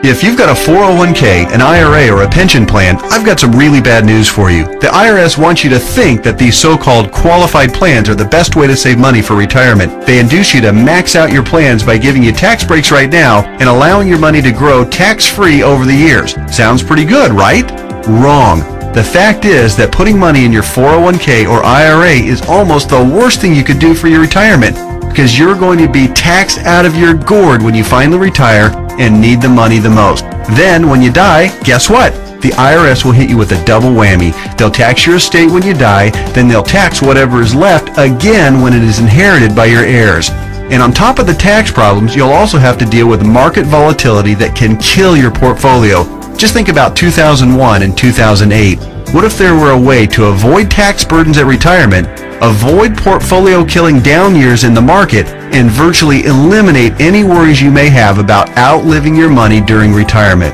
If you've got a 401k, an IRA, or a pension plan, I've got some really bad news for you. The IRS wants you to think that these so-called qualified plans are the best way to save money for retirement. They induce you to max out your plans by giving you tax breaks right now and allowing your money to grow tax-free over the years. Sounds pretty good, right? Wrong. The fact is that putting money in your 401k or IRA is almost the worst thing you could do for your retirement, because you're going to be taxed out of your gourd when you finally retire and need the money the most. Then, when you die, guess what? The IRS will hit you with a double whammy. They'll tax your estate when you die, then they'll tax whatever is left again when it is inherited by your heirs. And on top of the tax problems, you'll also have to deal with market volatility that can kill your portfolio. Just think about 2001 and 2008. What if there were a way to avoid tax burdens at retirement, avoid portfolio-killing down years in the market, and virtually eliminate any worries you may have about outliving your money during retirement?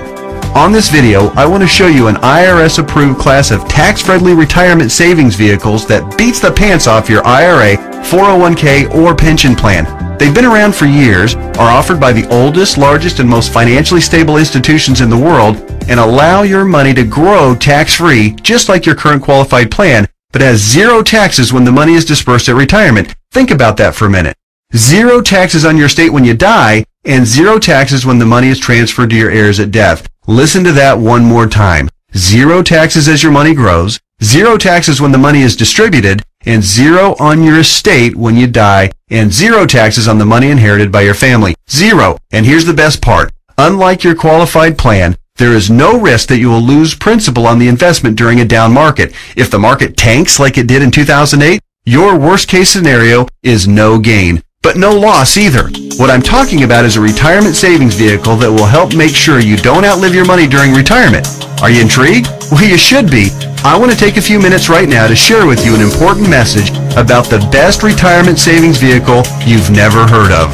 On this video, I want to show you an IRS-approved class of tax-friendly retirement savings vehicles that beats the pants off your IRA, 401k, or pension plan. They've been around for years, are offered by the oldest, largest, and most financially stable institutions in the world, and allow your money to grow tax-free, just like your current qualified plan, but has zero taxes when the money is dispersed at retirement. Think about that for a minute. Zero taxes on your estate when you die, and zero taxes when the money is transferred to your heirs at death. Listen to that one more time. Zero taxes as your money grows, zero taxes when the money is distributed, and zero on your estate when you die, and zero taxes on the money inherited by your family. Zero. And here's the best part. Unlike your qualified plan, there is no risk that you will lose principal on the investment during a down market. If the market tanks like it did in 2008, your worst case scenario is no gain, but no loss either. What I'm talking about is a retirement savings vehicle that will help make sure you don't outlive your money during retirement. Are you intrigued? Well, you should be. I want to take a few minutes right now to share with you an important message about the best retirement savings vehicle you've never heard of.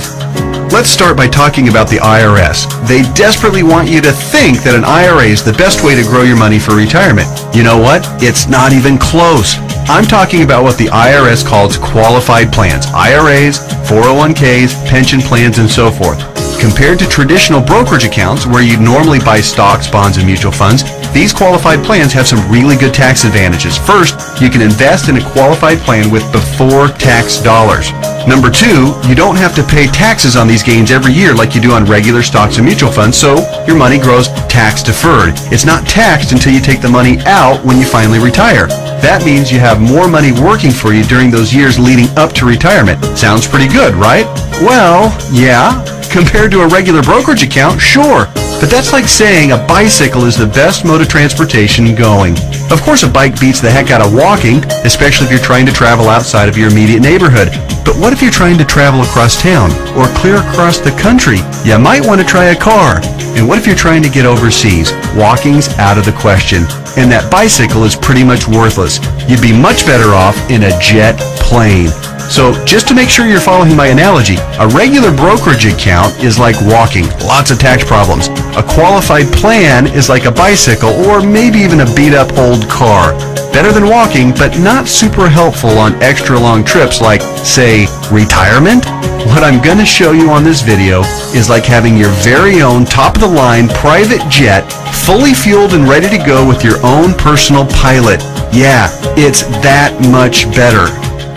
Let's start by talking about the IRS. They desperately want you to think that an IRA is the best way to grow your money for retirement. You know what? It's not even close. I'm talking about what the IRS calls qualified plans, IRAs, 401ks, pension plans, and so forth. Compared to traditional brokerage accounts where you'd normally buy stocks, bonds, and mutual funds, these qualified plans have some really good tax advantages. First, you can invest in a qualified plan with before tax dollars. Number two, you don't have to pay taxes on these gains every year like you do on regular stocks and mutual funds, so your money grows tax deferred. It's not taxed until you take the money out when you finally retire. That means you have more money working for you during those years leading up to retirement. Sounds pretty good, right? Well, yeah. Compared to a regular brokerage account, sure. But that's like saying a bicycle is the best mode of transportation going. Of course, a bike beats the heck out of walking, especially if you're trying to travel outside of your immediate neighborhood. But what if you're trying to travel across town or clear across the country? You might want to try a car. And what if you're trying to get overseas? Walking's out of the question. And that bicycle is pretty much worthless. You'd be much better off in a jet plane. So just to make sure you're following my analogy, a regular brokerage account is like walking, lots of tax problems. A qualified plan is like a bicycle or maybe even a beat-up old car. Better than walking, but not super helpful on extra long trips like, say, retirement. What I'm going to show you on this video is like having your very own top-of-the-line private jet, fully fueled and ready to go with your own personal pilot. Yeah, it's that much better.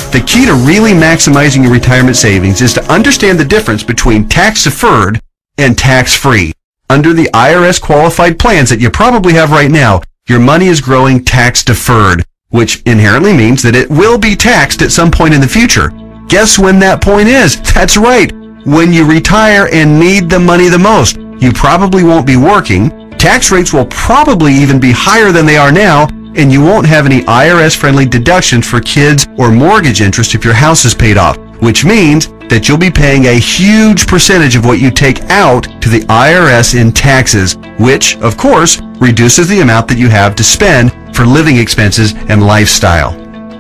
The key to really maximizing your retirement savings is to understand the difference between tax-deferred and tax-free. Under the IRS qualified plans that you probably have right now, your money is growing tax-deferred, which inherently means that it will be taxed at some point in the future. Guess when that point is? That's right, when you retire and need the money the most. You probably won't be working, tax rates will probably even be higher than they are now, and you won't have any IRS-friendly deductions for kids or mortgage interest if your house is paid off, which means that you'll be paying a huge percentage of what you take out to the IRS in taxes, which, of course, reduces the amount that you have to spend for living expenses and lifestyle.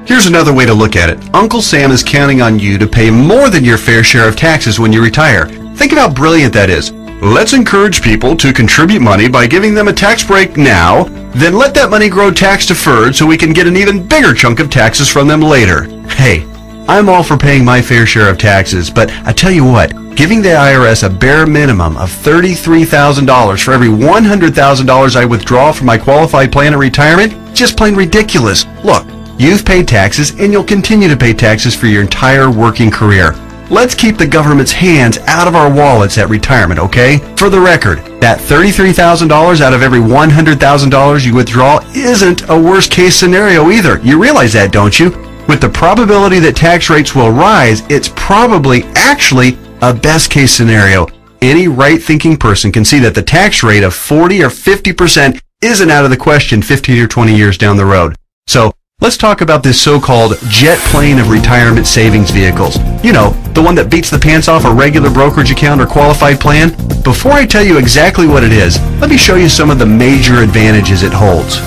Here's another way to look at it. Uncle Sam is counting on you to pay more than your fair share of taxes when you retire. Think of how brilliant that is. Let's encourage people to contribute money by giving them a tax break now, then let that money grow tax deferred so we can get an even bigger chunk of taxes from them later. Hey, I'm all for paying my fair share of taxes, but I tell you what, giving the IRS a bare minimum of $33,000 for every $100,000 I withdraw from my qualified plan of retirement, just plain ridiculous. Look, you've paid taxes and you'll continue to pay taxes for your entire working career. Let's keep the government's hands out of our wallets at retirement, okay? For the record, that $33,000 out of every $100,000 you withdraw isn't a worst case scenario either. You realize that, don't you? With the probability that tax rates will rise, it's probably actually a best case scenario. Any right-thinking person can see that the tax rate of 40 or 50% isn't out of the question 15 or 20 years down the road. So, let's talk about this so-called jet plane of retirement savings vehicles. You know, the one that beats the pants off a regular brokerage account or qualified plan. Before I tell you exactly what it is, let me show you some of the major advantages it holds.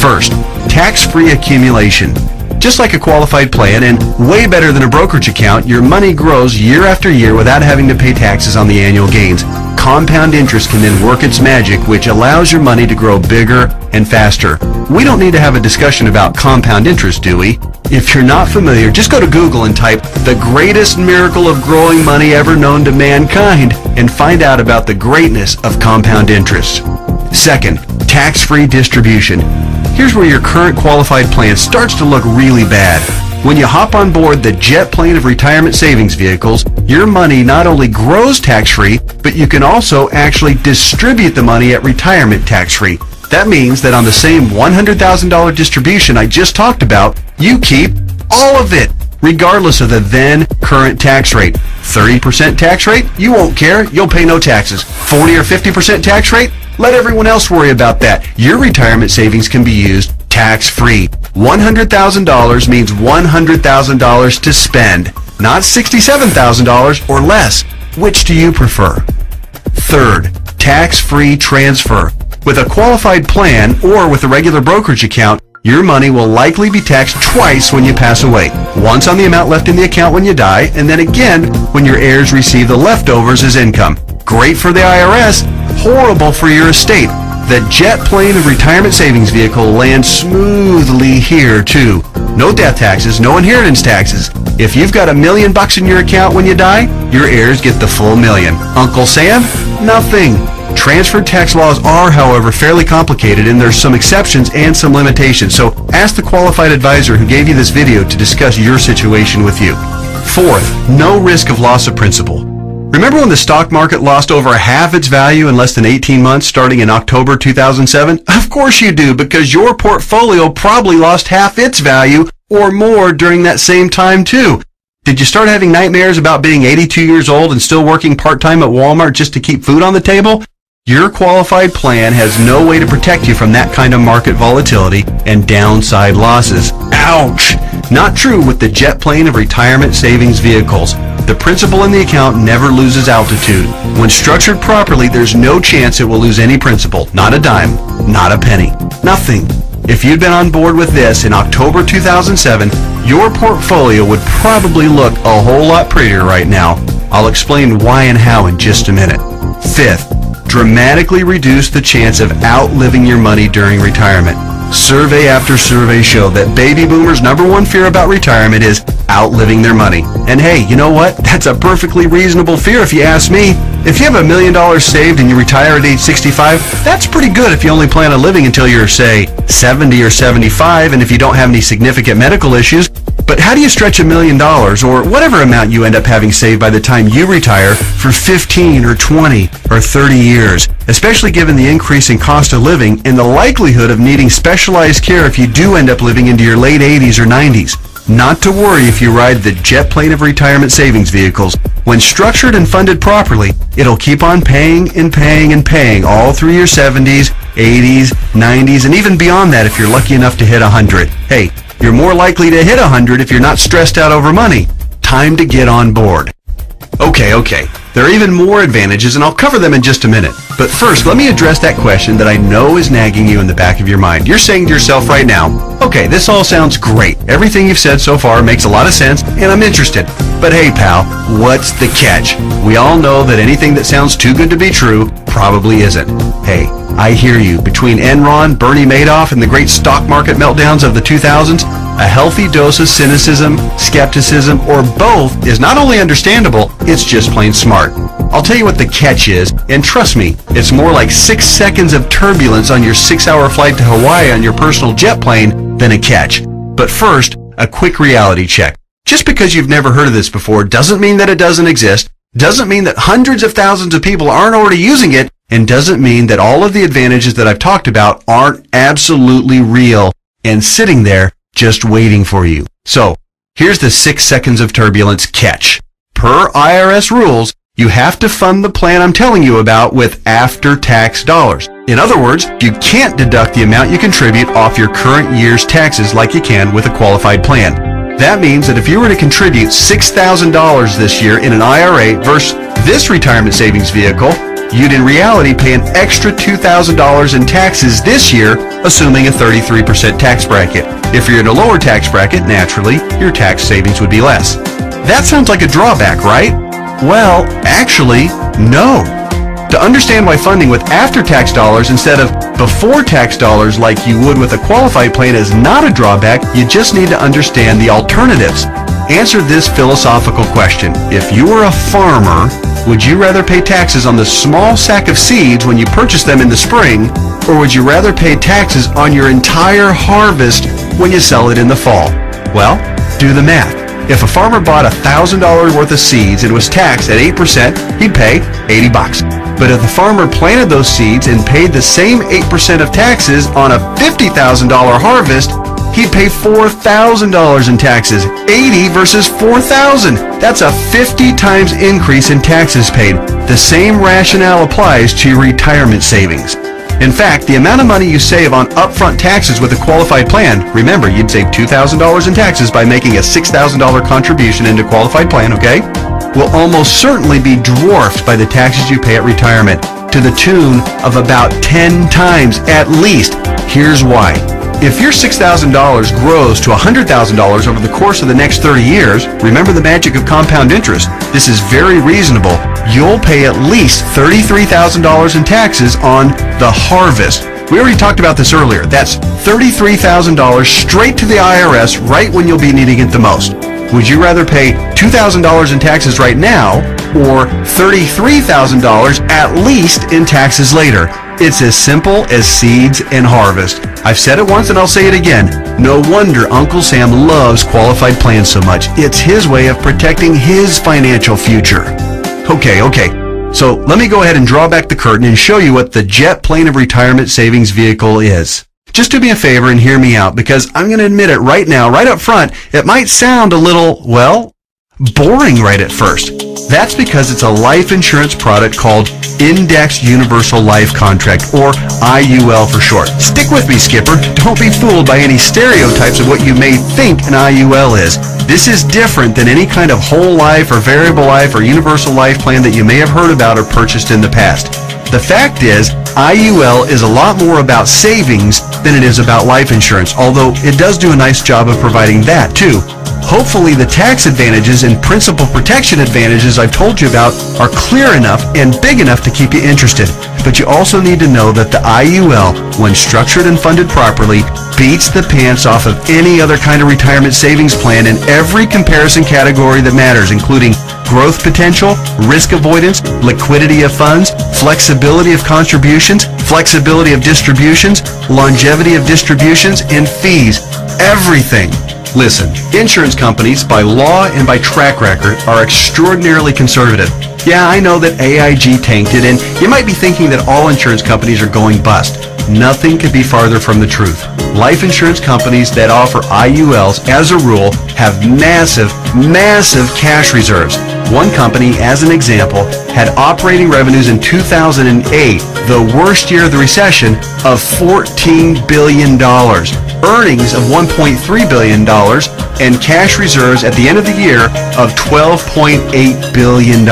First, tax-free accumulation. Just like a qualified plan and way better than a brokerage account, your money grows year after year without having to pay taxes on the annual gains. Compound interest can then work its magic, which allows your money to grow bigger and faster. We don't need to have a discussion about compound interest, do we? If you're not familiar, just go to Google and type "the greatest miracle of growing money ever known to mankind" and find out about the greatness of compound interest. Second, tax-free distribution. Here's where your current qualified plan starts to look really bad. When you hop on board the jet plane of retirement savings vehicles, your money not only grows tax-free, but you can also actually distribute the money at retirement tax-free. That means that on the same $100,000 distribution I just talked about, you keep all of it, regardless of the then current tax rate. 30% tax rate? You won't care. You'll pay no taxes. 40 or 50% tax rate? Let everyone else worry about that. Your retirement savings can be used tax-free. $100,000 means $100,000 to spend, not $67,000 or less. Which do you prefer? Third, tax-free transfer. With a qualified plan or with a regular brokerage account, your money will likely be taxed twice when you pass away. Once on the amount left in the account when you die, and then again when your heirs receive the leftovers as income. Great for the IRS, horrible for your estate. The jet plane of retirement savings vehicle lands smoothly here too. No death taxes, no inheritance taxes. If you've got $1 million in your account when you die, your heirs get the full $1 million. Uncle Sam? Nothing. Transfer tax laws are, however, fairly complicated, and there's some exceptions and some limitations, so ask the qualified advisor who gave you this video to discuss your situation with you. Fourth, no risk of loss of principal. Remember when the stock market lost over half its value in less than 18 months starting in October 2007? Of course you do, because your portfolio probably lost half its value or more during that same time too. Did you start having nightmares about being 82 years old and still working part-time at Walmart just to keep food on the table? Your qualified plan has no way to protect you from that kind of market volatility and downside losses. Ouch! Not true with the jet plane of retirement savings vehicles. The principal in the account never loses altitude. When structured properly, there's no chance it will lose any principal. Not a dime. Not a penny. Nothing. If you'd been on board with this in October 2007, your portfolio would probably look a whole lot prettier right now. I'll explain why and how in just a minute. Fifth, dramatically reduce the chance of outliving your money during retirement. Survey after survey show that baby boomers' number one fear about retirement is outliving their money. And hey, you know what? That's a perfectly reasonable fear if you ask me. If you have $1 million saved and you retire at age 65, that's pretty good if you only plan on living until you're, say, 70 or 75, and if you don't have any significant medical issues. But how do you stretch $1 million, or whatever amount you end up having saved by the time you retire, for 15 or 20 or 30 years, especially given the increase in cost of living and the likelihood of needing specialized care if you do end up living into your late 80s or 90s? Not to worry if you ride the jet plane of retirement savings vehicles. When structured and funded properly, it'll keep on paying and paying and paying all through your 70s, 80s, 90s, and even beyond that if you're lucky enough to hit 100. Hey, you're more likely to hit 100 if you're not stressed out over money. Time to get on board. Okay. There are even more advantages, and I'll cover them in just a minute. But first, let me address that question that I know is nagging you in the back of your mind. You're saying to yourself right now, okay, this all sounds great. Everything you've said so far makes a lot of sense, and I'm interested. But hey, pal, what's the catch? We all know that anything that sounds too good to be true probably isn't. Hey, I hear you. Between Enron, Bernie Madoff, and the great stock market meltdowns of the 2000s, a healthy dose of cynicism, skepticism, or both is not only understandable, it's just plain smart. I'll tell you what the catch is, and trust me, it's more like 6 seconds of turbulence on your 6-hour flight to Hawaii on your personal jet plane than a catch. But first, a quick reality check. Just because you've never heard of this before doesn't mean that it doesn't exist, doesn't mean that hundreds of thousands of people aren't already using it, and doesn't mean that all of the advantages that I've talked about aren't absolutely real and sitting there just waiting for you. So, here's the 6 seconds of turbulence catch. Per IRS rules, you have to fund the plan I'm telling you about with after-tax dollars. In other words, you can't deduct the amount you contribute off your current year's taxes like you can with a qualified plan. That means that if you were to contribute $6,000 this year in an IRA versus this retirement savings vehicle, you'd in reality pay an extra $2,000 in taxes this year, assuming a 33% tax bracket. If you're in a lower tax bracket, naturally, your tax savings would be less. That sounds like a drawback, right? Well, actually, no. To understand why funding with after-tax dollars instead of before-tax dollars like you would with a qualified plan is not a drawback, you just need to understand the alternatives. Answer this philosophical question. If you were a farmer, would you rather pay taxes on the small sack of seeds when you purchase them in the spring, or would you rather pay taxes on your entire harvest when you sell it in the fall? Well, do the math. If a farmer bought $1,000 worth of seeds and was taxed at 8%, he'd pay $80. But if the farmer planted those seeds and paid the same 8% of taxes on a $50,000 harvest, he'd pay $4,000 in taxes. 80 versus 4,000. That's a 50 times increase in taxes paid. The same rationale applies to your retirement savings. In fact, the amount of money you save on upfront taxes with a qualified plan, remember, you'd save $2,000 in taxes by making a $6,000 contribution into a qualified plan, okay? Will almost certainly be dwarfed by the taxes you pay at retirement, to the tune of about 10 times at least. Here's why. If your $6,000 grows to $100,000 over the course of the next 30 years, remember the magic of compound interest. This is very reasonable. You'll pay at least $33,000 in taxes on the harvest. We already talked about this earlier. That's $33,000 straight to the IRS right when you'll be needing it the most. Would you rather pay $2,000 in taxes right now or $33,000 at least in taxes later? It's as simple as seeds and harvest. I've said it once and I'll say it again. No wonder Uncle Sam loves qualified plans so much. It's his way of protecting his financial future. Okay. So let me go ahead and draw back the curtain and show you what the jet plane of retirement savings vehicle is. Just do me a favor and hear me out, because I'm going to admit it right now, right up front, it might sound a little, well, boring right at first. That's because it's a life insurance product called Indexed Universal Life Contract, or IUL for short. Stick with me, Skipper. Don't be fooled by any stereotypes of what you may think an IUL is. This is different than any kind of whole life or variable life or universal life plan that you may have heard about or purchased in the past. The fact is, IUL is a lot more about savings than it is about life insurance, although it does do a nice job of providing that too. Hopefully the tax advantages and principal protection advantages I've told you about are clear enough and big enough to keep you interested. But you also need to know that the IUL, when structured and funded properly, beats the pants off of any other kind of retirement savings plan in every comparison category that matters, including growth potential, risk avoidance, liquidity of funds, flexibility of contributions, flexibility of distributions, longevity of distributions, and fees. Everything. Listen, insurance companies, by law and by track record, are extraordinarily conservative. Yeah, I know that AIG tanked it, and you might be thinking that all insurance companies are going bust. Nothing could be farther from the truth. Life insurance companies that offer IULs, as a rule, have massive cash reserves. One company, as an example, had operating revenues in 2008, the worst year of the recession, of $14 billion, earnings of $1.3 billion, and cash reserves at the end of the year of $12.8 billion.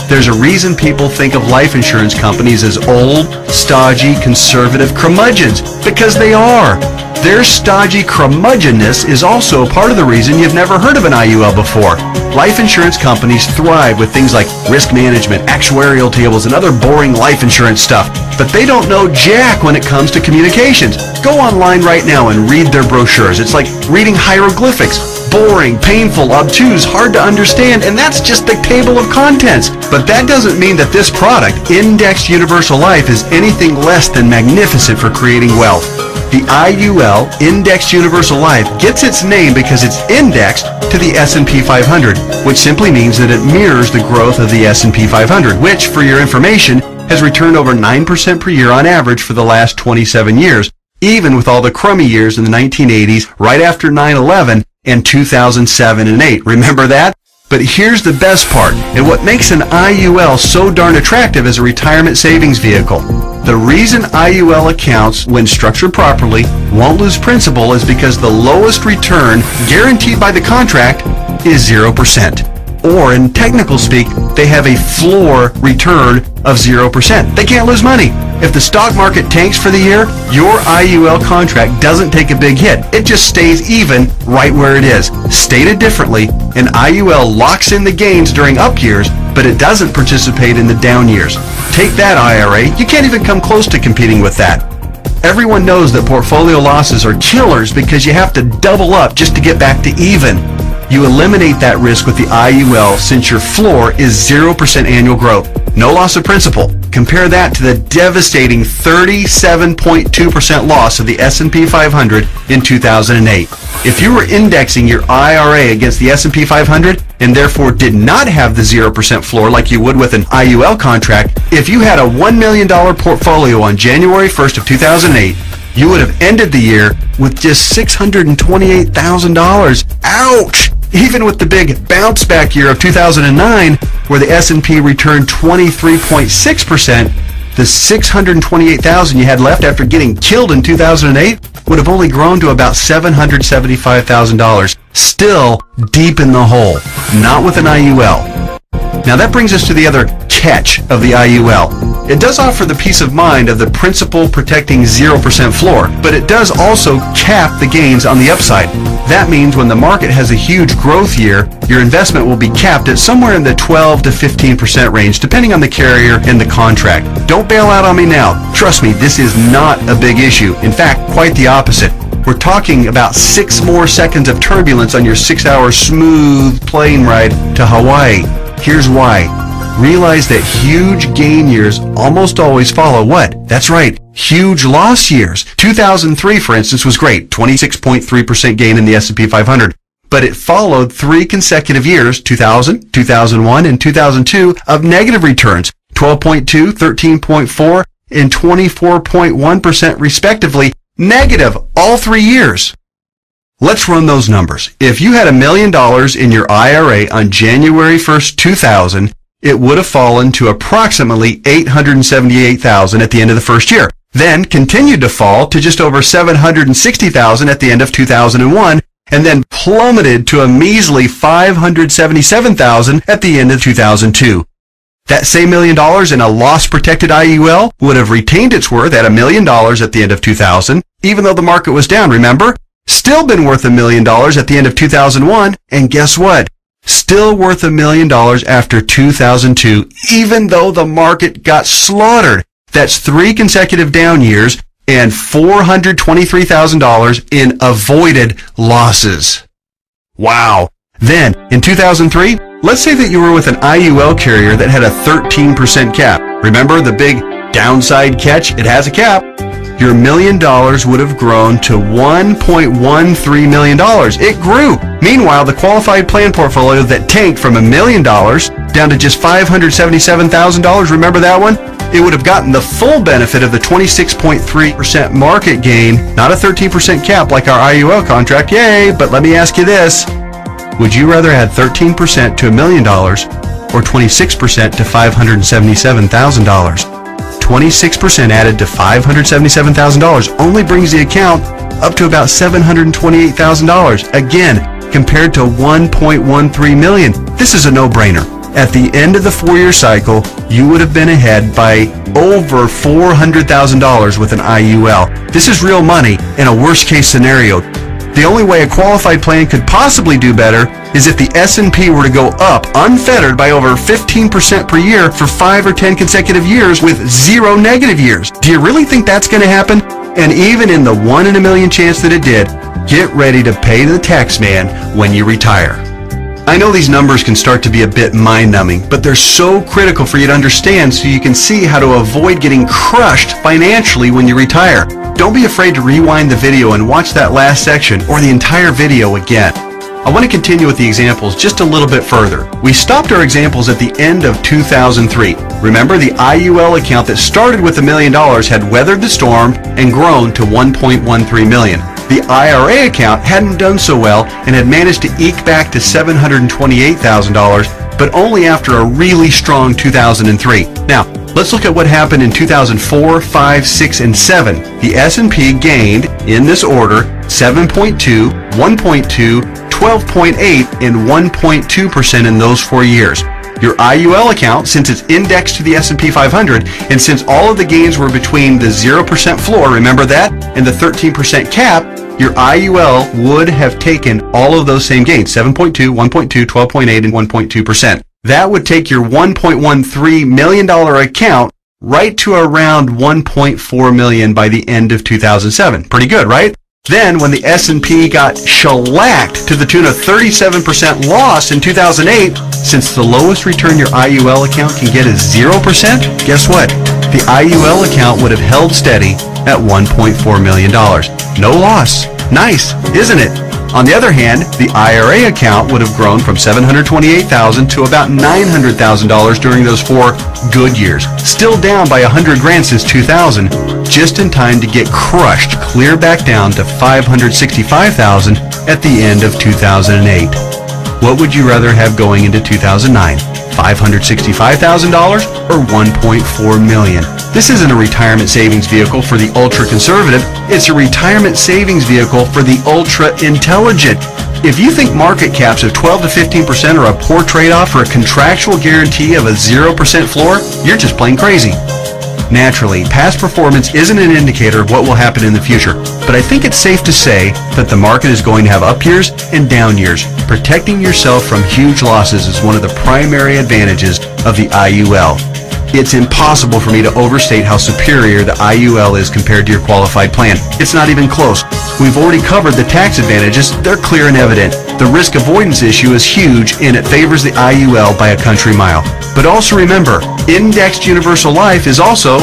There's a reason people think of life insurance companies as old, stodgy, conservative curmudgeons, because they are. Their stodgy curmudgeonness is also part of the reason you've never heard of an IUL before. Life insurance companies thrive with things like risk management, actuarial tables, and other boring life insurance stuff, but they don't know jack when it comes to communications. Go online right now and read their brochures. It's like reading hieroglyphics. Boring, painful, obtuse, hard to understand, and that's just the table of contents. But that doesn't mean that this product, Indexed Universal Life, is anything less than magnificent for creating wealth. The IUL, Indexed Universal Life, gets its name because it's indexed to the S&P 500, which simply means that it mirrors the growth of the S&P 500, which, for your information, has returned over 9% per year on average for the last 27 years, even with all the crummy years in the 1980s, right after 9/11, and 2007 and 8. Remember that? But here's the best part, and what makes an IUL so darn attractive as a retirement savings vehicle. The reason IUL accounts, when structured properly, won't lose principal is because the lowest return guaranteed by the contract is 0%. Or in technical speak, they have a floor return of 0%. They can't lose money. If the stock market tanks for the year, your IUL contract doesn't take a big hit. It just stays even right where it is. Stated differently, an IUL locks in the gains during up years, but it doesn't participate in the down years. Take that, IRA. You can't even come close to competing with that. Everyone knows that portfolio losses are killers because you have to double up just to get back to even. You eliminate that risk with the IUL since your floor is 0% annual growth. No loss of principal. Compare that to the devastating 37.2% loss of the S&P 500 in 2008. If you were indexing your IRA against the S&P 500 and therefore did not have the 0% floor like you would with an IUL contract, if you had a $1 million portfolio on January 1st of 2008, you would have ended the year with just $628,000. Ouch! Even with the big bounce back year of 2009, where the S&P returned 23.6%, the $628,000 you had left after getting killed in 2008 would have only grown to about $775,000. Still deep in the hole. Not with an IUL. Now that brings us to the other catch of the IUL. It does offer the peace of mind of the principal protecting 0% floor, but it does also cap the gains on the upside. That means when the market has a huge growth year, your investment will be capped at somewhere in the 12 to 15% range, depending on the carrier and the contract. Don't bail out on me now. Trust me, this is not a big issue. In fact, quite the opposite. We're talking about 6 more seconds of turbulence on your 6-hour smooth plane ride to Hawaii. Here's why. Realize that huge gain years almost always follow what? That's right, huge loss years. 2003, for instance, was great, 26.3% gain in the S&P 500. But it followed 3 consecutive years, 2000, 2001, and 2002, of negative returns, 12.2, 13.4, and 24.1% respectively, negative all 3 years. Let's run those numbers. If you had $1 million in your IRA on January 1st, 2000, it would have fallen to approximately $878,000 at the end of the first year, then continued to fall to just over $760,000 at the end of 2001, and then plummeted to a measly $577,000 at the end of 2002. That same $1 million in a loss-protected IUL would have retained its worth at $1 million at the end of 2000, even though the market was down, remember? Still been worth $1 million at the end of 2001, and guess what? Still worth $1 million after 2002, even though the market got slaughtered. That's 3 consecutive down years and $423,000 in avoided losses. Wow. Then, in 2003, let's say that you were with an IUL carrier that had a 13% cap. Remember the big downside catch? It has a cap. Your $1 million would have grown to $1.13 million. It grew. Meanwhile, the qualified plan portfolio that tanked from $1 million down to just $577,000, remember that one? It would have gotten the full benefit of the 26.3% market gain, not a 13% cap like our IUL contract. Yay! But let me ask you this. Would you rather add 13% to $1 million or 26% to $577,000? 26% added to $577,000 only brings the account up to about $728,000. Again, compared to $1.13 million. This is a no-brainer. At the end of the 4-year cycle, you would have been ahead by over $400,000 with an IUL. This is real money in a worst-case scenario. The only way a qualified plan could possibly do better is if the S&P were to go up unfettered by over 15% per year for 5 or 10 consecutive years with 0 negative years. Do you really think that's going to happen? And even in the 1 in a million chance that it did, get ready to pay the tax man when you retire. I know these numbers can start to be a bit mind-numbing, but they're so critical for you to understand so you can see how to avoid getting crushed financially when you retire. Don't be afraid to rewind the video and watch that last section or the entire video again. I want to continue with the examples just a little bit further. We stopped our examples at the end of 2003. Remember, the IUL account that started with $1 million had weathered the storm and grown to $1.13 million. The IRA account hadn't done so well and had managed to eke back to $728,000, but only after a really strong 2003. Now, let's look at what happened in 2004, 5, 6, and 7. The S&P gained, in this order, 7.2, 1.2, 12.8, and 1.2% in those 4 years. Your IUL account, since it's indexed to the S&P 500, and since all of the gains were between the 0% floor, remember that, and the 13% cap, your IUL would have taken all of those same gains, 7.2, 1.2, 12.8, and 1.2%. That would take your $1.13 million account right to around $1.4 million by the end of 2007. Pretty good, right? Then, when the S&P got shellacked to the tune of 37% loss in 2008, since the lowest return your IUL account can get is 0%, guess what? The IUL account would have held steady at $1.4 million. No loss. Nice, isn't it? On the other hand, the IRA account would have grown from $728,000 to about $900,000 during those 4 good years. Still down by $100,000 since 2000, just in time to get crushed clear back down to $565,000 at the end of 2008. What would you rather have going into 2009? $565,000 or $1.4 million? This isn't a retirement savings vehicle for the ultra-conservative. It's a retirement savings vehicle for the ultra-intelligent. If you think market caps of 12 to 15% are a poor trade-off for a contractual guarantee of a 0% floor, you're just plain crazy. Naturally, past performance isn't an indicator of what will happen in the future, but I think it's safe to say that the market is going to have up years and down years. Protecting yourself from huge losses is one of the primary advantages of the IUL. It's impossible for me to overstate how superior the IUL is compared to your qualified plan. It's not even close. We've already covered the tax advantages. They're clear and evident. The risk avoidance issue is huge, and it favors the IUL by a country mile. But also remember, indexed universal life is also,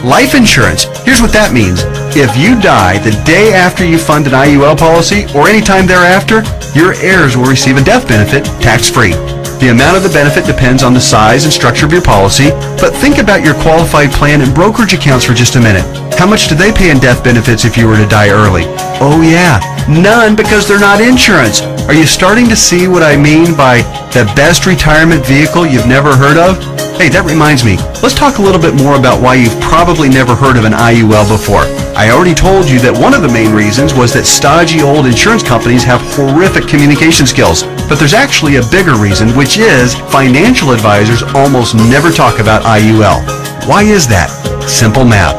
life insurance. Here's what that means. If you die the day after you fund an IUL policy or any time thereafter, your heirs will receive a death benefit tax-free. The amount of the benefit depends on the size and structure of your policy, but think about your qualified plan and brokerage accounts for just a minute. How much do they pay in death benefits if you were to die early? Oh yeah, none, because they're not insurance. Are you starting to see what I mean by the best retirement vehicle you've never heard of? Hey, that reminds me, let's talk a little bit more about why you've probably never heard of an IUL before. I already told you that one of the main reasons was that stodgy old insurance companies have horrific communication skills. But there's actually a bigger reason, which is financial advisors almost never talk about IUL. Why is that? Simple math.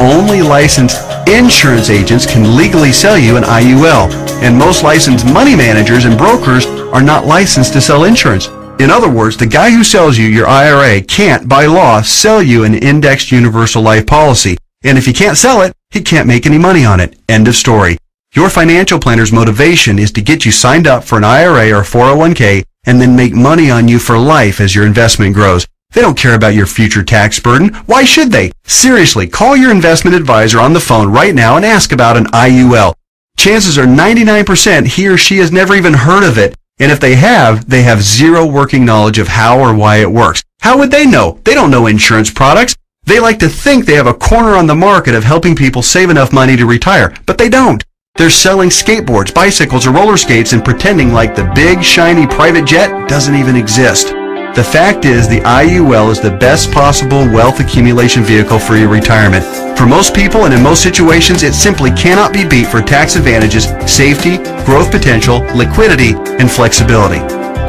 Only licensed insurance agents can legally sell you an IUL, and most licensed money managers and brokers are not licensed to sell insurance. In other words, the guy who sells you your IRA can't, by law, sell you an indexed universal life policy. And if he can't sell it, he can't make any money on it. End of story. Your financial planner's motivation is to get you signed up for an IRA or 401k and then make money on you for life as your investment grows. They don't care about your future tax burden. Why should they? Seriously, call your investment advisor on the phone right now and ask about an IUL. Chances are 99% he or she has never even heard of it. And if they have zero working knowledge of how or why it works. How would they know? They don't know insurance products. They like to think they have a corner on the market of helping people save enough money to retire, but they don't. They're selling skateboards, bicycles, or roller skates and pretending like the big, shiny private jet doesn't even exist. The fact is, the IUL is the best possible wealth accumulation vehicle for your retirement. For most people and in most situations, it simply cannot be beat for tax advantages, safety, growth potential, liquidity, and flexibility.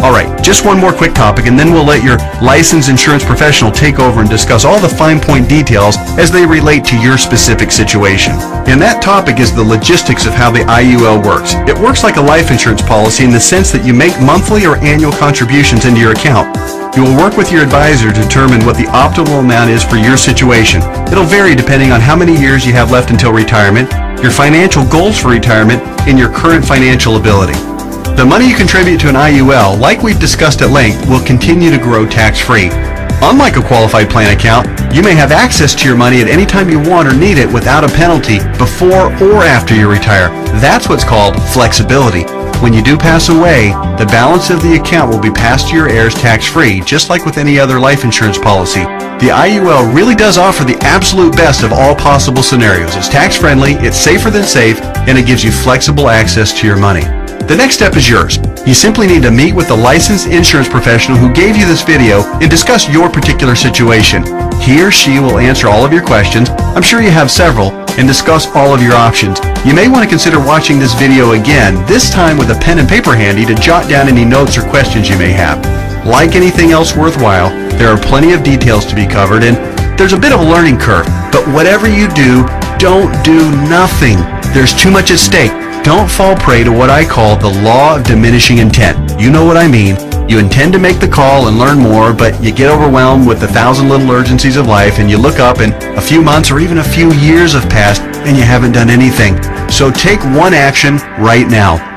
Alright, just one more quick topic and then we'll let your licensed insurance professional take over and discuss all the fine point details as they relate to your specific situation. And that topic is the logistics of how the IUL works. It works like a life insurance policy in the sense that you make monthly or annual contributions into your account. You will work with your advisor to determine what the optimal amount is for your situation. It'll vary depending on how many years you have left until retirement, your financial goals for retirement, and your current financial ability. The money you contribute to an IUL, like we've discussed at length, will continue to grow tax-free. Unlike a qualified plan account, you may have access to your money at any time you want or need it without a penalty before or after you retire. That's what's called flexibility. When you do pass away, the balance of the account will be passed to your heirs tax-free, just like with any other life insurance policy. The IUL really does offer the absolute best of all possible scenarios. It's tax-friendly, it's safer than safe, and it gives you flexible access to your money. The next step is yours. You simply need to meet with the licensed insurance professional who gave you this video and discuss your particular situation. He or she will answer all of your questions, I'm sure you have several, and discuss all of your options. You may want to consider watching this video again, this time with a pen and paper handy to jot down any notes or questions you may have. Like anything else worthwhile, there are plenty of details to be covered and there's a bit of a learning curve. But whatever you do, don't do nothing. There's too much at stake. Don't fall prey to what I call the law of diminishing intent. You know what I mean. You intend to make the call and learn more, but you get overwhelmed with the 1,000 little urgencies of life and you look up and a few months or even a few years have passed and you haven't done anything. So take one action right now.